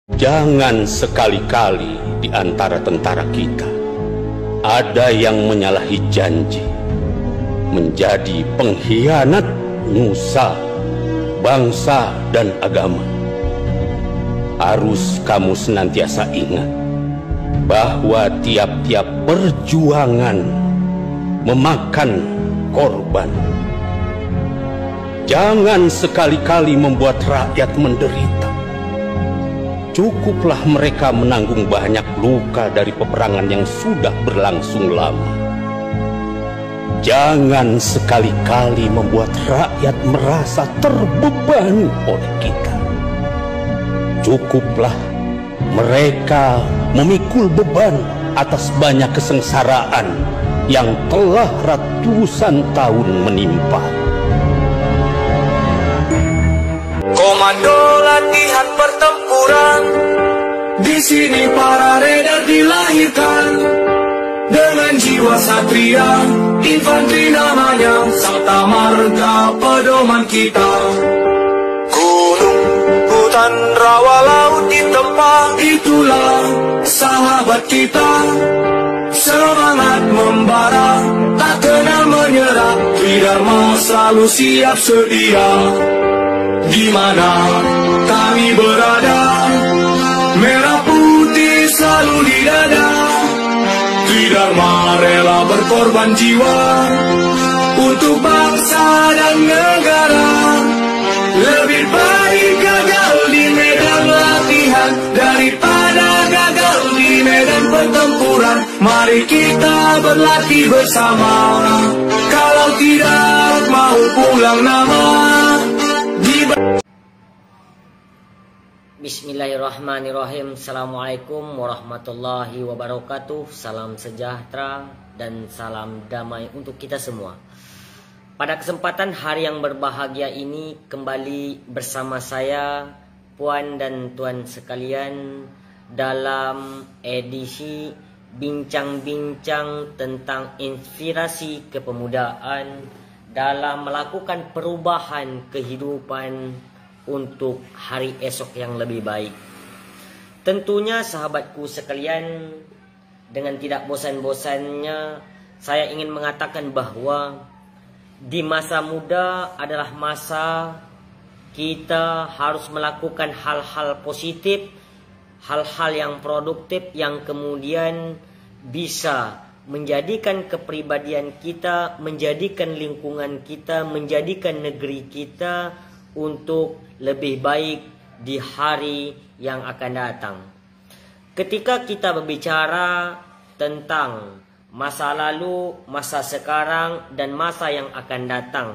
Jangan sekali-kali di antara tentara kita ada yang menyalahi janji, menjadi pengkhianat nusa, bangsa, dan agama. Harus kamu senantiasa ingat bahwa tiap-tiap perjuangan memakan korban. Jangan sekali-kali membuat rakyat menderita. Cukuplah mereka menanggung banyak luka dari peperangan yang sudah berlangsung lama. Jangan sekali-kali membuat rakyat merasa terbebani oleh kita. Cukuplah mereka memikul beban atas banyak kesengsaraan yang telah ratusan tahun menimpa. Komando latihan pertempuran, di sini para raider dilahirkan dengan jiwa satria, infanteri namanya, serta marga pedoman kita. Gunung, hutan, rawa, laut ditempa, itulah sahabat kita. Semangat membara, tak kenal menyerah, Tridharma selalu siap sedia. Di mana kami berada, merah putih selalu di dada. Tridharma rela berkorban jiwa untuk bangsa dan negara. Lebih baik gagal di medan latihan daripada gagal di medan pertempuran. Mari kita berlatih bersama, kalau tidak mau pulang nama. Bismillahirrahmanirrahim. Assalamualaikum warahmatullahi wabarakatuh. Salam sejahtera dan salam damai untuk kita semua. Pada kesempatan hari yang berbahagia ini, kembali bersama saya, puan dan tuan sekalian, dalam edisi bincang-bincang tentang inspirasi kepemudaan dalam melakukan perubahan kehidupan untuk hari esok yang lebih baik. Tentunya sahabatku sekalian, dengan tidak bosan-bosannya saya ingin mengatakan bahwa di masa muda adalah masa kita harus melakukan hal-hal positif, hal-hal yang produktif yang kemudian bisa menjadikan kepribadian kita, menjadikan lingkungan kita, menjadikan negeri kita untuk lebih baik di hari yang akan datang. Ketika kita berbicara tentang masa lalu, masa sekarang, dan masa yang akan datang,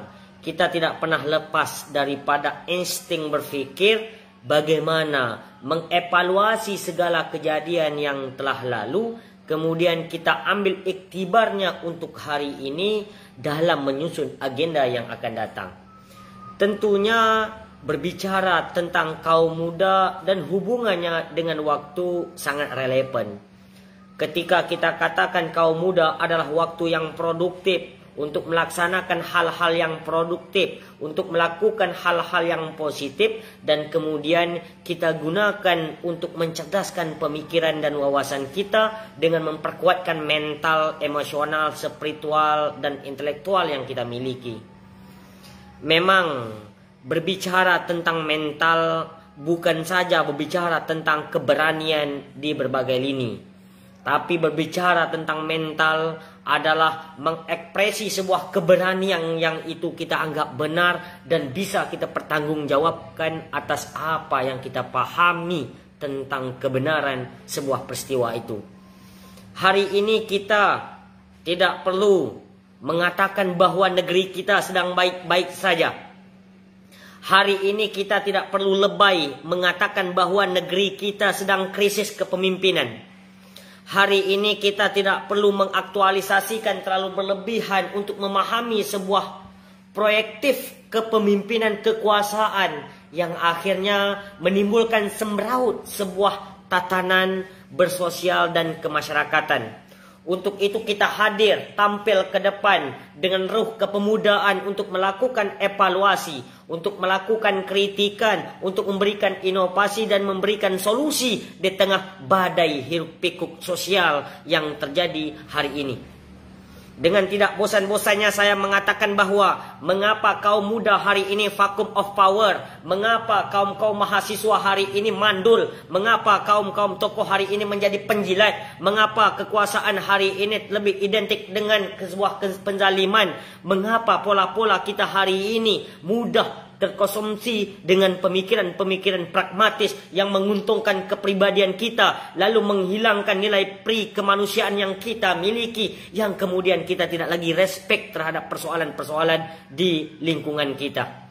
kita tidak pernah lepas daripada insting berpikir bagaimana mengevaluasi segala kejadian yang telah lalu, kemudian kita ambil iktibarnya untuk hari ini dalam menyusun agenda yang akan datang. Tentunya berbicara tentang kaum muda dan hubungannya dengan waktu sangat relevan. Ketika kita katakan kaum muda adalah waktu yang produktif untuk melaksanakan hal-hal yang produktif, untuk melakukan hal-hal yang positif, dan kemudian kita gunakan untuk mencerdaskan pemikiran dan wawasan kita dengan memperkuatkan mental, emosional, spiritual, dan intelektual yang kita miliki. Memang berbicara tentang mental bukan saja berbicara tentang keberanian di berbagai lini, tapi berbicara tentang mental adalah mengekspresi sebuah keberanian yang itu kita anggap benar dan bisa kita pertanggungjawabkan atas apa yang kita pahami tentang kebenaran sebuah peristiwa itu. Hari ini kita tidak perlu mengatakan bahwa negeri kita sedang baik-baik saja. Hari ini kita tidak perlu lebay mengatakan bahwa negeri kita sedang krisis kepemimpinan. Hari ini kita tidak perlu mengaktualisasikan terlalu berlebihan untuk memahami sebuah proyektif kepemimpinan kekuasaan yang akhirnya menimbulkan semraut sebuah tatanan bersosial dan kemasyarakatan. Untuk itu kita hadir, tampil ke depan dengan ruh kepemudaan untuk melakukan evaluasi, untuk melakukan kritikan, untuk memberikan inovasi dan memberikan solusi di tengah badai hiruk pikuk sosial yang terjadi hari ini. Dengan tidak bosan-bosannya saya mengatakan bahwa mengapa kaum muda hari ini vacuum of power, mengapa kaum-kaum mahasiswa hari ini mandul, mengapa kaum-kaum tokoh hari ini menjadi penjilat, mengapa kekuasaan hari ini lebih identik dengan sebuah penzaliman, mengapa pola-pola kita hari ini mudah terkonsumsi dengan pemikiran-pemikiran pragmatis yang menguntungkan kepribadian kita, lalu menghilangkan nilai pri kemanusiaan yang kita miliki, yang kemudian kita tidak lagi respect terhadap persoalan-persoalan di lingkungan kita.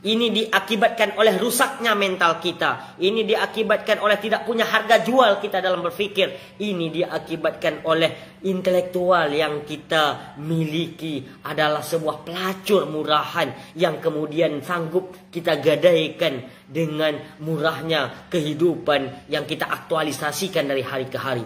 Ini diakibatkan oleh rusaknya mental kita. Ini diakibatkan oleh tidak punya harga jual kita dalam berpikir. Ini diakibatkan oleh intelektual yang kita miliki adalah sebuah pelacur murahan yang kemudian sanggup kita gadaikan dengan murahnya kehidupan yang kita aktualisasikan dari hari ke hari.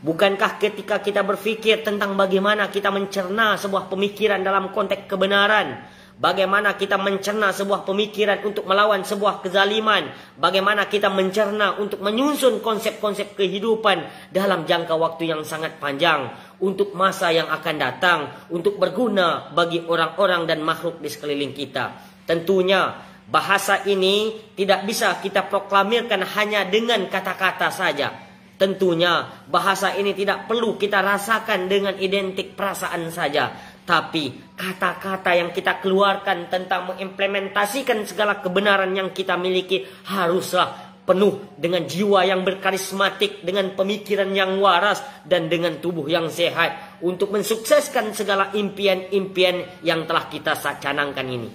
Bukankah ketika kita berpikir tentang bagaimana kita mencerna sebuah pemikiran dalam konteks kebenaran, bagaimana kita mencerna sebuah pemikiran untuk melawan sebuah kezaliman, bagaimana kita mencerna untuk menyusun konsep-konsep kehidupan dalam jangka waktu yang sangat panjang, untuk masa yang akan datang, untuk berguna bagi orang-orang dan makhluk di sekeliling kita. Tentunya bahasa ini tidak bisa kita proklamirkan hanya dengan kata-kata saja. Tentunya bahasa ini tidak perlu kita rasakan dengan identik perasaan saja. Tapi kata-kata yang kita keluarkan tentang mengimplementasikan segala kebenaran yang kita miliki haruslah penuh dengan jiwa yang berkarismatik, dengan pemikiran yang waras, dan dengan tubuh yang sehat untuk mensukseskan segala impian-impian yang telah kita canangkan ini.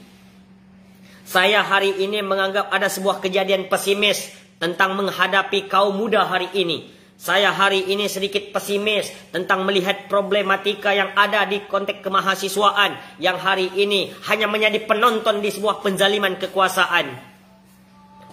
Saya hari ini menganggap ada sebuah kejadian pesimis tentang menghadapi kaum muda hari ini. Saya hari ini sedikit pesimis tentang melihat problematika yang ada di konteks kemahasiswaan yang hari ini hanya menjadi penonton di sebuah penzaliman kekuasaan.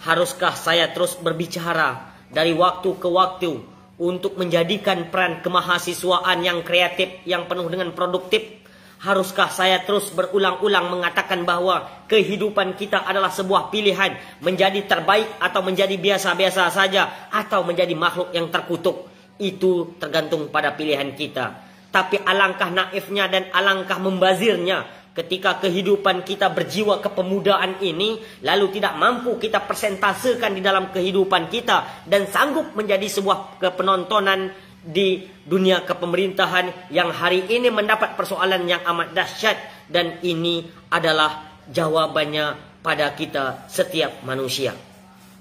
Haruskah saya terus berbicara dari waktu ke waktu untuk menjadikan peran kemahasiswaan yang kreatif, yang penuh dengan produktif? Haruskah saya terus berulang-ulang mengatakan bahwa kehidupan kita adalah sebuah pilihan, menjadi terbaik atau menjadi biasa-biasa saja, atau menjadi makhluk yang terkutuk? Itu tergantung pada pilihan kita. Tapi alangkah naifnya dan alangkah membazirnya ketika kehidupan kita berjiwa kepemudaan ini lalu tidak mampu kita presentasekan di dalam kehidupan kita dan sanggup menjadi sebuah penontonan di dunia kepemerintahan yang hari ini mendapat persoalan yang amat dahsyat, dan ini adalah jawabannya pada kita setiap manusia.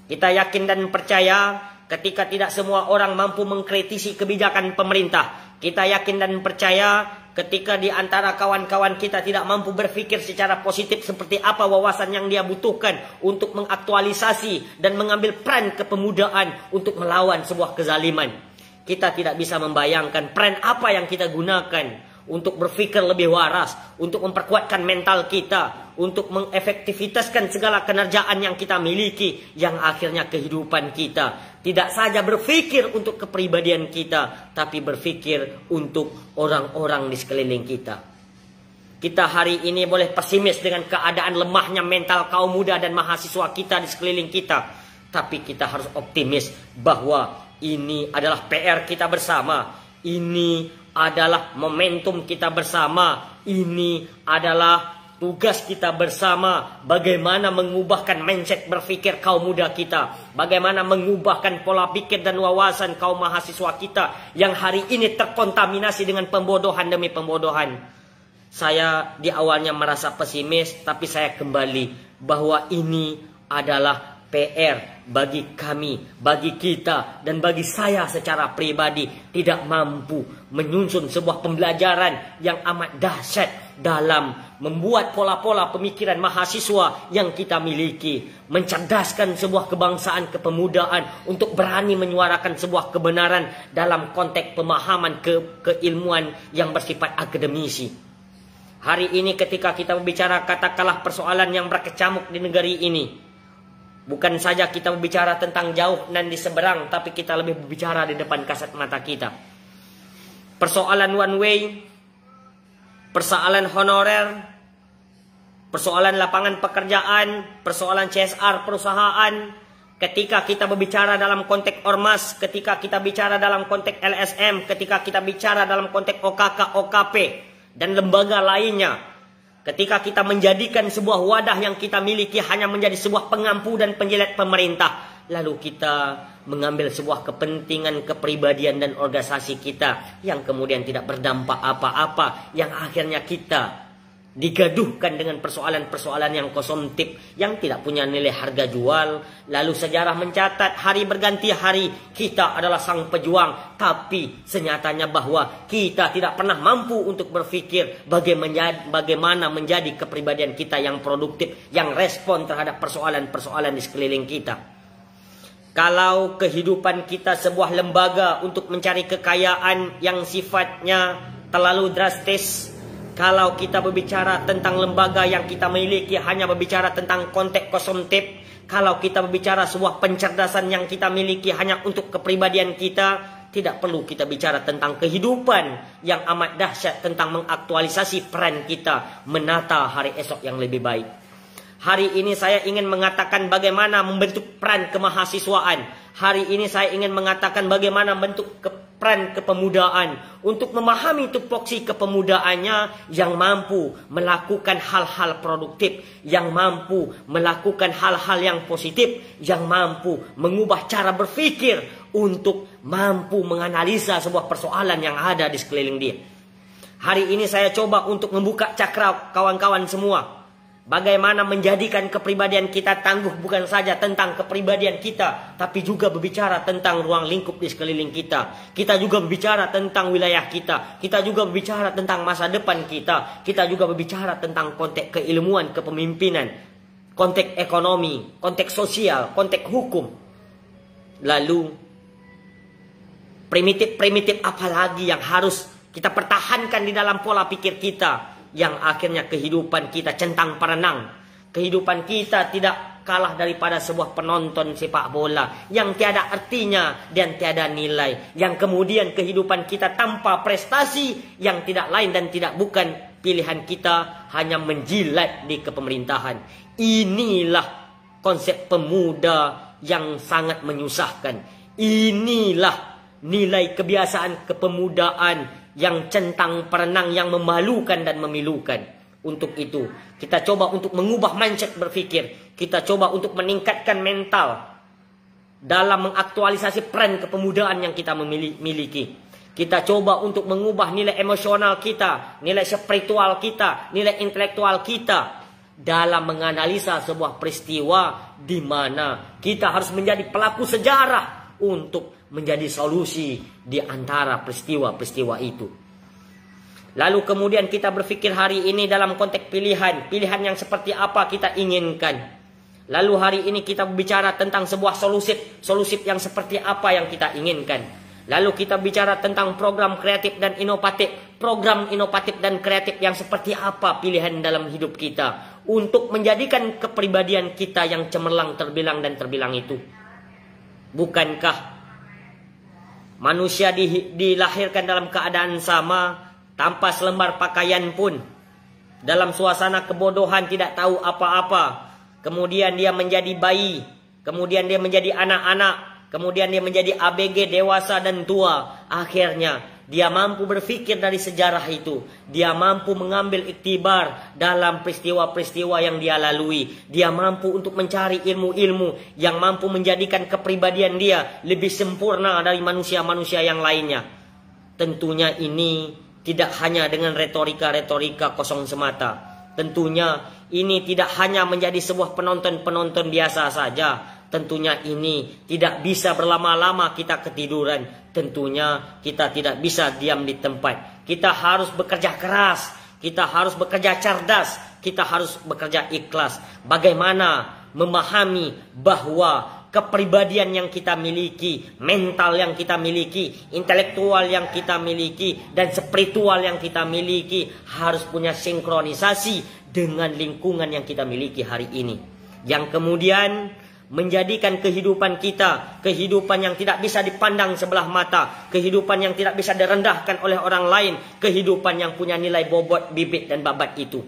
Kita yakin dan percaya ketika tidak semua orang mampu mengkritisi kebijakan pemerintah. Kita yakin dan percaya ketika di antara kawan-kawan kita tidak mampu berpikir secara positif seperti apa wawasan yang dia butuhkan untuk mengaktualisasi dan mengambil peran kepemudaan untuk melawan sebuah kezaliman. Kita tidak bisa membayangkan peran apa yang kita gunakan untuk berpikir lebih waras, untuk memperkuatkan mental kita, untuk mengefektivitaskan segala kinerjaan yang kita miliki, yang akhirnya kehidupan kita tidak saja berpikir untuk kepribadian kita, tapi berpikir untuk orang-orang di sekeliling kita. Kita hari ini boleh pesimis dengan keadaan lemahnya mental kaum muda dan mahasiswa kita di sekeliling kita, tapi kita harus optimis bahwa ini adalah PR kita bersama. Ini adalah momentum kita bersama. Ini adalah tugas kita bersama. Bagaimana mengubahkan mindset berpikir kaum muda kita. Bagaimana mengubahkan pola pikir dan wawasan kaum mahasiswa kita yang hari ini terkontaminasi dengan pembodohan demi pembodohan. Saya di awalnya merasa pesimis, tapi saya kembali bahwa ini adalah PR bagi kami, bagi kita, dan bagi saya secara pribadi tidak mampu menyusun sebuah pembelajaran yang amat dahsyat dalam membuat pola-pola pemikiran mahasiswa yang kita miliki, mencerdaskan sebuah kebangsaan kepemudaan untuk berani menyuarakan sebuah kebenaran dalam konteks pemahaman keilmuan yang bersifat akademisi. Hari ini ketika kita berbicara katakanlah persoalan yang berkecamuk di negeri ini, bukan saja kita berbicara tentang jauh dan di seberang, tapi kita lebih berbicara di depan kasat mata kita. persoalan one way, persoalan honorer, persoalan lapangan pekerjaan, persoalan CSR perusahaan. Ketika kita berbicara dalam konteks ormas, ketika kita bicara dalam konteks LSM, ketika kita bicara dalam konteks OKK, OKP, dan lembaga lainnya, ketika kita menjadikan sebuah wadah yang kita miliki hanya menjadi sebuah pengampu dan penjilat pemerintah, lalu kita mengambil sebuah kepentingan kepribadian dan organisasi kita yang kemudian tidak berdampak apa-apa, yang akhirnya kita digaduhkan dengan persoalan-persoalan yang kosmetik yang tidak punya nilai harga jual. Lalu sejarah mencatat hari berganti hari kita adalah sang pejuang, tapi senyatanya bahwa kita tidak pernah mampu untuk berpikir bagaimana menjadi kepribadian kita yang produktif, yang respon terhadap persoalan-persoalan di sekeliling kita. Kalau kehidupan kita sebuah lembaga untuk mencari kekayaan yang sifatnya terlalu drastis, kalau kita berbicara tentang lembaga yang kita miliki hanya berbicara tentang konteks kosmetik, kalau kita berbicara sebuah pencerdasan yang kita miliki hanya untuk kepribadian kita, tidak perlu kita bicara tentang kehidupan yang amat dahsyat tentang mengaktualisasi peran kita menata hari esok yang lebih baik. Hari ini saya ingin mengatakan bagaimana membentuk peran kemahasiswaan. Hari ini saya ingin mengatakan bagaimana membentuk peran kepemudaan untuk memahami tupoksi kepemudaannya yang mampu melakukan hal-hal produktif, yang mampu melakukan hal-hal yang positif, yang mampu mengubah cara berpikir untuk mampu menganalisa sebuah persoalan yang ada di sekeliling dia. Hari ini saya coba untuk membuka cakra kawan-kawan semua. Bagaimana menjadikan kepribadian kita tangguh bukan saja tentang kepribadian kita, tapi juga berbicara tentang ruang lingkup di sekeliling kita. Kita juga berbicara tentang wilayah kita. Kita juga berbicara tentang masa depan kita. Kita juga berbicara tentang konteks keilmuan, kepemimpinan, konteks ekonomi, konteks sosial, konteks hukum. Lalu primitif-primitif apa lagi yang harus kita pertahankan di dalam pola pikir kita, yang akhirnya kehidupan kita centang perenang. Kehidupan kita tidak kalah daripada sebuah penonton sepak bola yang tiada artinya dan tiada nilai. Yang kemudian kehidupan kita tanpa prestasi yang tidak lain dan tidak bukan pilihan kita hanya menjilat di kepemerintahan. Inilah konsep pemuda yang sangat menyusahkan. Inilah nilai kebiasaan kepemudaan yang centang perenang, yang memalukan dan memilukan. Untuk itu kita coba untuk mengubah mindset berpikir. Kita coba untuk meningkatkan mental dalam mengaktualisasi peran kepemudaan yang kita miliki. Kita coba untuk mengubah nilai emosional kita, nilai spiritual kita, nilai intelektual kita dalam menganalisa sebuah peristiwa di mana kita harus menjadi pelaku sejarah untuk menjadi solusi di antara peristiwa-peristiwa itu. Lalu kemudian kita berpikir hari ini dalam konteks pilihan yang seperti apa kita inginkan. Lalu hari ini kita berbicara tentang sebuah solusi yang seperti apa yang kita inginkan. Lalu kita bicara tentang program kreatif dan inovatif. Program inovatif dan kreatif yang seperti apa pilihan dalam hidup kita untuk menjadikan kepribadian kita yang cemerlang, terbilang dan terbilang itu. Bukankah manusia dilahirkan dalam keadaan sama, tanpa selembar pakaian pun, dalam suasana kebodohan, tidak tahu apa-apa. Kemudian dia menjadi bayi, kemudian dia menjadi anak-anak, kemudian dia menjadi ABG, dewasa dan tua. Akhirnya dia mampu berpikir dari sejarah itu. Dia mampu mengambil iktibar dalam peristiwa-peristiwa yang dia lalui. Dia mampu untuk mencari ilmu-ilmu yang mampu menjadikan kepribadian dia lebih sempurna dari manusia-manusia yang lainnya. Tentunya ini tidak hanya dengan retorika-retorika kosong semata. Tentunya ini tidak hanya menjadi sebuah penonton-penonton biasa saja. Tentunya ini tidak bisa berlama-lama kita ketiduran. Tentunya kita tidak bisa diam di tempat. Kita harus bekerja keras. Kita harus bekerja cerdas. Kita harus bekerja ikhlas. Bagaimana memahami bahwa kepribadian yang kita miliki, mental yang kita miliki, intelektual yang kita miliki, dan spiritual yang kita miliki harus punya sinkronisasi dengan lingkungan yang kita miliki hari ini. Yang kemudian menjadikan kehidupan kita kehidupan yang tidak bisa dipandang sebelah mata, kehidupan yang tidak bisa direndahkan oleh orang lain, kehidupan yang punya nilai bobot, bibit dan babat itu.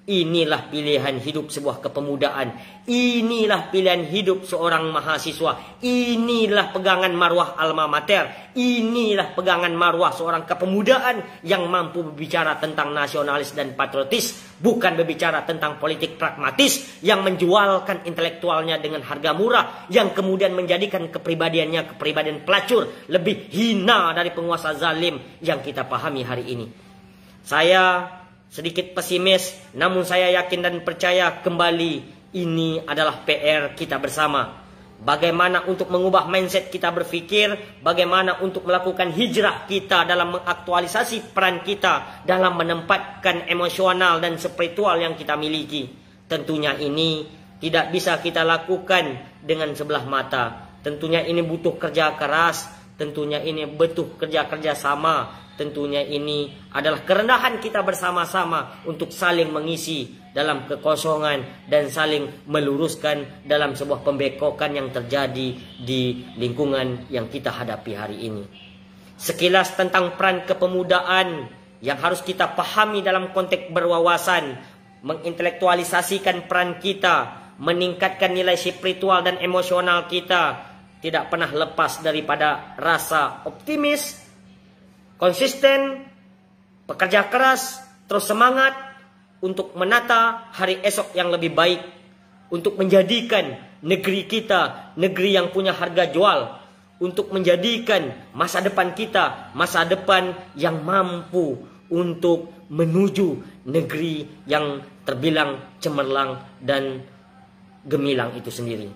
Inilah pilihan hidup sebuah kepemudaan. Inilah pilihan hidup seorang mahasiswa. Inilah pegangan marwah alma mater. Inilah pegangan marwah seorang kepemudaan yang mampu berbicara tentang nasionalis dan patriotis, bukan berbicara tentang politik pragmatis yang menjualkan intelektualnya dengan harga murah, yang kemudian menjadikan kepribadiannya kepribadian pelacur, lebih hina dari penguasa zalim yang kita pahami hari ini. Saya sedikit pesimis, namun saya yakin dan percaya kembali ini adalah PR kita bersama. Bagaimana untuk mengubah mindset kita berpikir, bagaimana untuk melakukan hijrah kita dalam mengaktualisasi peran kita dalam menempatkan emosional dan spiritual yang kita miliki. Tentunya ini tidak bisa kita lakukan dengan sebelah mata. Tentunya ini butuh kerja keras, tentunya ini butuh kerja sama. Tentunya ini adalah kerendahan kita bersama-sama untuk saling mengisi dalam kekosongan dan saling meluruskan dalam sebuah pembekokan yang terjadi di lingkungan yang kita hadapi hari ini. Sekilas tentang peran kepemudaan yang harus kita pahami dalam konteks berwawasan, mengintelektualisasikan peran kita, meningkatkan nilai spiritual dan emosional kita, tidak pernah lepas daripada rasa optimis, konsisten, bekerja keras, terus semangat untuk menata hari esok yang lebih baik, untuk menjadikan negeri kita negeri yang punya harga jual, untuk menjadikan masa depan kita masa depan yang mampu untuk menuju negeri yang terbilang cemerlang dan gemilang itu sendiri.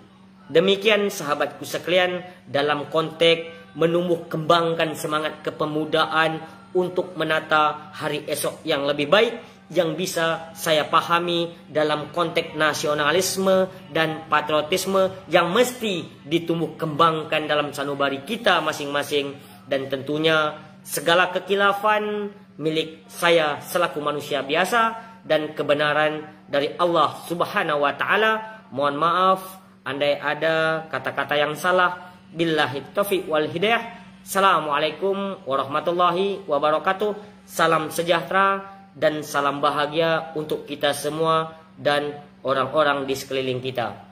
Demikian sahabatku sekalian, dalam konteks menumbuh kembangkan semangat kepemudaan untuk menata hari esok yang lebih baik, yang bisa saya pahami dalam konteks nasionalisme dan patriotisme yang mesti ditumbuh kembangkan dalam sanubari kita masing-masing. Dan tentunya segala kekilafan milik saya selaku manusia biasa dan kebenaran dari Allah Subhanahu wa taala. Mohon maaf andai ada kata-kata yang salah. Billahi taufiq wal hidayah. Assalamualaikum warahmatullahi wabarakatuh. Salam sejahtera dan salam bahagia untuk kita semua dan orang-orang di sekeliling kita.